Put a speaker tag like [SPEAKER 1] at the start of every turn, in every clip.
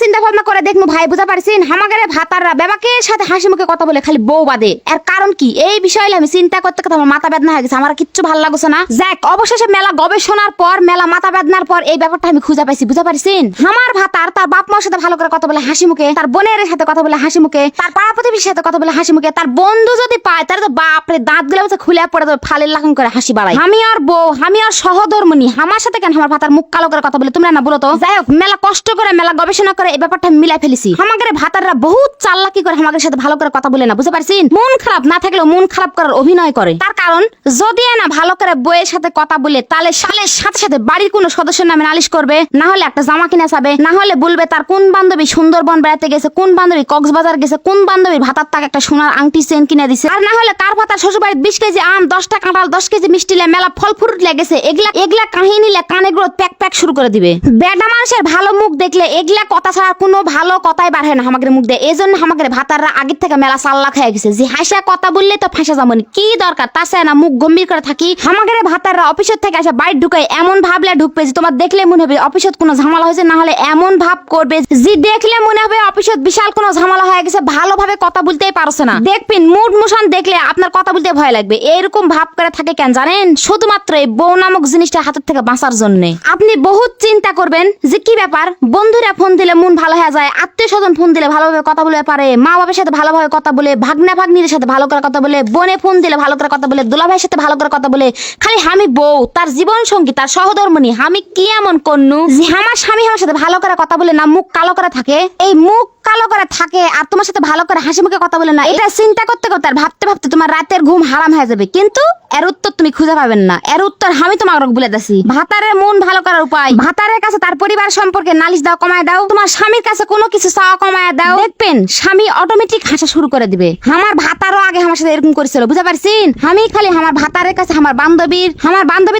[SPEAKER 1] চিন্তা ভাবনা করে দেখমু ভাই, বুঝা পারছিন আমাদের ভাতাররা বেবাকের সাথে হাসি মুখে কথা বলে খালি বউ বাদে। এর কারণ কি এই বিষয়ে আমি চিন্তা করতে করতে আমার মাথা বেদনা হয়ে গেছে, আমার কিচ্ছু ভালো লাগছে না। যাক অবশেষে মেলা গবেষণার পর মেলা মাথা বেদনার পর এই ব্যাপারটা আমি খুঁজে পাইছি, বুঝা পারছিন। আমার ভাতার তার বাপ মার সাথে ভালো করে কথা বলে হাসি মুখে, তার বোনের সাথে কথা বলে হাসি মুখে, তার পাড়া প্রতিবেশীর সাথে কথা বলে হাসি মুখে, তার বন্ধু যদি পায় তার তো বাপরে দাঁত গুলো খুলে পড়ে দেবে, ফালের লাগাম করে হাসি বাড়ায়। আমি আর বউ, আমি আর সহধর্মণী, আমার সাথে কেন আমার ভাতার মুখ কালো করে কথা বলে তোমরা না বলো তো। যাই হোক মেলা কষ্ট করে মেলা গবেষণা করে এই ব্যাপারটা মিলাই ফেলেছি। আমাদের ভাতাররা বহুত চালাকি করে আমাদের সাথে ভালো করে কথা বলে না, বুঝতে পারছিন। মন খারাপ না থাকলেও মন খারাপ করার অভিনয় করে। তার কারণ যদি না ভালো করে বউয়ের সাথে কথা বলে তাহলে সালের সাথে সাথে বাড়ির কোনো সদস্যের নামে নালিশ করবে, না হলে একটা জামা কিনে যাবে, না হলে বলবে তার কোন বান্ধবী সুন্দরবন বেড়াতে গেছে, কোন বান্ধবী কক্সবাজার গেছে, কোন বান্ধবী ভাতার তাকে একটা সোনার আংটি চেন কিনে দিছে, আর না হলে কার ভাতার শ্বশুর বাড়িতে 20 কেজি আম, 10টা কাঁঠাল, 10 কেজি মিষ্টি মেলা ফল ফ্রুট লেগেছে। এগুলা কাহিনী কানে গুলো প্যাক প্যাক শুরু করে দিবে। বেডা মানুষের ভালো মুখ দেখলে এগুলা কথা ছাড়া কোনো ভালো কথাই বার হয় না আমাদের মুখ দিয়ে। এই জন্য আমাদের ভাতাররা আগের থেকে মেলা চাল্লা খেয়ে গেছে যে হাসা কথা বললে তো ফাঁসা যাবনি, কি দরকার তাছাড়া না মুখ গম্ভীর করে থাকি। আমাদের ভাতাররা অফিসের থেকে আসা বাইরে ঢুকায় এমন ভাবলে ঢুকবে যে তোমার দেখলে মনে হবে অফিসত কোনো ঝামেলা হয়েছে, না হলে এমন ভাব করবে যে দেখলে মনে হবে অফিসত বিশাল কোনো ঝামেলা হয়ে গেছে, ভালোভাবে কথা বলতেই পারছে না। দেখবেন মুড মোশন দেখলে আপনার কথা বলতে ভয় লাগবে। এরকম ভাব করে থাকে কেন জানেন? শুধুমাত্র এই বউ নামক জিনিসটা হাতের থেকে বাঁচার জন্য। আপনি বহুত চিন্তা করবেন যে কি ব্যাপার, বন্ধুরা ফোন দিলে মন ভালো হয়ে যায়, আত্মীয় স্বজন ফোন দিলে ভালোভাবে কথা বলতে পারে, মা বাবার সাথে ভালোভাবে কথা বলে, ভাগনা ভাগ্নির সাথে ভালো করে কথা বলে, বোনে ফোন দিলে ভালো করে কথা বলে, দুলাভাইয়ের সাথে ভালো করে কথা বলে। খালি আমি বউ, তার জীবন সঙ্গী, তার সহধর্মণী, আমি কি এমন করনু যে আমার স্বামী আমার সাথে ভালো করে কথা বলে না মুখ কালো করে থাকে? এই মুখ কালো করে থাকে আর তোমার সাথে ভালো করে হাসি মুখে কথা বলে না, এটা চিন্তা করতে করতে আর ভাবতে ভাবতে তোমার রাতের ঘুম হারাম হয়ে যাবে। কিন্তু এর উত্তর তুমি খুঁজে পাবেন না। এর উত্তর আমি তোমার বলে দিছি। ভাতারের মন ভালো করার উপায়, ভাতারের কাছে তার পরিবার সম্পর্কে নালিশ দাও, কমায় দাও। তোমার স্বামীর কাছে কোনো কিছু চাওয়া কমায় দাও, দেখবেন স্বামী অটোমেটিক হাসা শুরু করে দিবে। আমার ভাতারও আগে আমার সাথে এরকম করেছিল, বুঝতে পারছেন। আমি খালি আমার ভাতারের কাছে আমার বান্ধবীর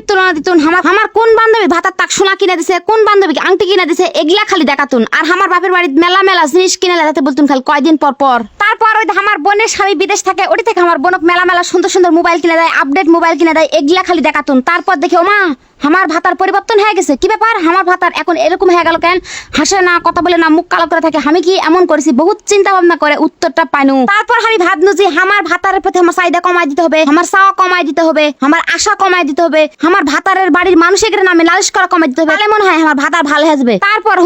[SPEAKER 1] তুলনা দিতুন, আমার কোন বান্ধবী ভাতার তাক সোনা কিনে দিছে, কোন বান্ধবীকে আংটি কিনে দিছে, এগুলা খালি দেখাতুন। আর আমার বাপের বাড়িতে মেলা মেলা জিনিস কিনে লাগাতে বলতুন খালি কয়দিন পর পর। তারপর ওই আমার বোনের স্বামী বিদেশ থাকে, ওটি থেকে আমার বোনক মেলা মেলা সুন্দর সুন্দর মোবাইল কিনে দেয়, আপডেট মোবাইল কিনে দেয়, এগুলা খালি দেখাতুন। তারপর দেখে ও মা আমার ভাতার পরিবর্তন হয়ে গেছে, কি ব্যাপার আমার ভাতার এখন এরকম হয়ে গেল কেন, হাসে না, কথা বলে না, মুখ কালো করে থাকে, আমি কি এমন করেছি? বহুত চিন্তা ভাবনা করে উত্তরটা পাইনু। তারপর আমি ভাবনু যে আমার ভাতারের প্রতি আমার চাহিদা কমাই দিতে হবে, আমার চাওয়া কমাই দিতে হবে, আমার আশা কমাই দিতে হবে, আমার ভাতারের বাড়ির মানুষের নামে নালিশ করা কমাই দিতে হবে, তাহলে মনে হয় আমার ভাতার ভালো হয়ে যাবে। তারপর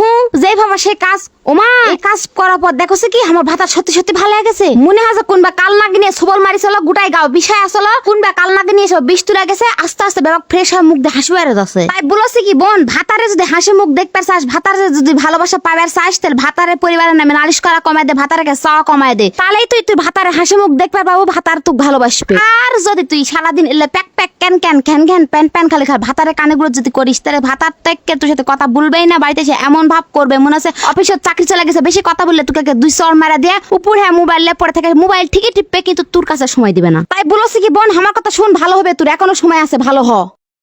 [SPEAKER 1] যেই ভাবা সেই কাজ। ওমা এই কাজ করার পর দেখো কি আমার ভাতার সত্যি সত্যি ভালো হয়ে গেছে। মনে হয় যে কোনবা কাল নাগি নিয়ে সবল মারিছিল, গোটাই গাও বিষয় আসলো, কোনবা কাল নাগি নিয়ে সব বিষ তুলে গেছে, আস্তে আস্তে ব্যাপার ফ্রেশ হয়ে মুখ দিয়ে হাসি বেড়ে যাচ্ছে। তাই বলছি কি বোন, ভাতারে যদি হাসি মুখ দেখতে চাস, ভাতারে যদি ভালোবাসা পাবার চাস, তাহলে ভাতারের পরিবারের নামে নালিশ করা কমায় দে, ভাতারকে চাওয়া কমায় দে, তাহলেই তুই ভাতারে হাসি মুখ দেখতে পাবো, ভাতার তুই ভালোবাসবে। আর যদি তুই সারাদিন এলে প্যাক প্যাক ক্যান ক্যান ঘ্যান ঘ্যান প্যান প্যান খালি ভাতারে কানেগুলো যদি করিস, তাহলে ভাতার থেকে তোর সাথে কথা বলবেই না, বাড়িতে এসে এমন ভাব করবে মনে হচ্ছে অফিসের চাকরি চলে গেছে, বেশি কথা বললে তোকে 2 চড় মারা দিয়ে উপরে মোবাইল পড়ে থাকে, মোবাইল ঠিকই টিপবে কিন্তু তোর কাছে সময় দিবে না। তাই বলছি কি বোন আমার কথা শুন, ভালো হবে, তোর এখনো সময় আছে, ভালো হ।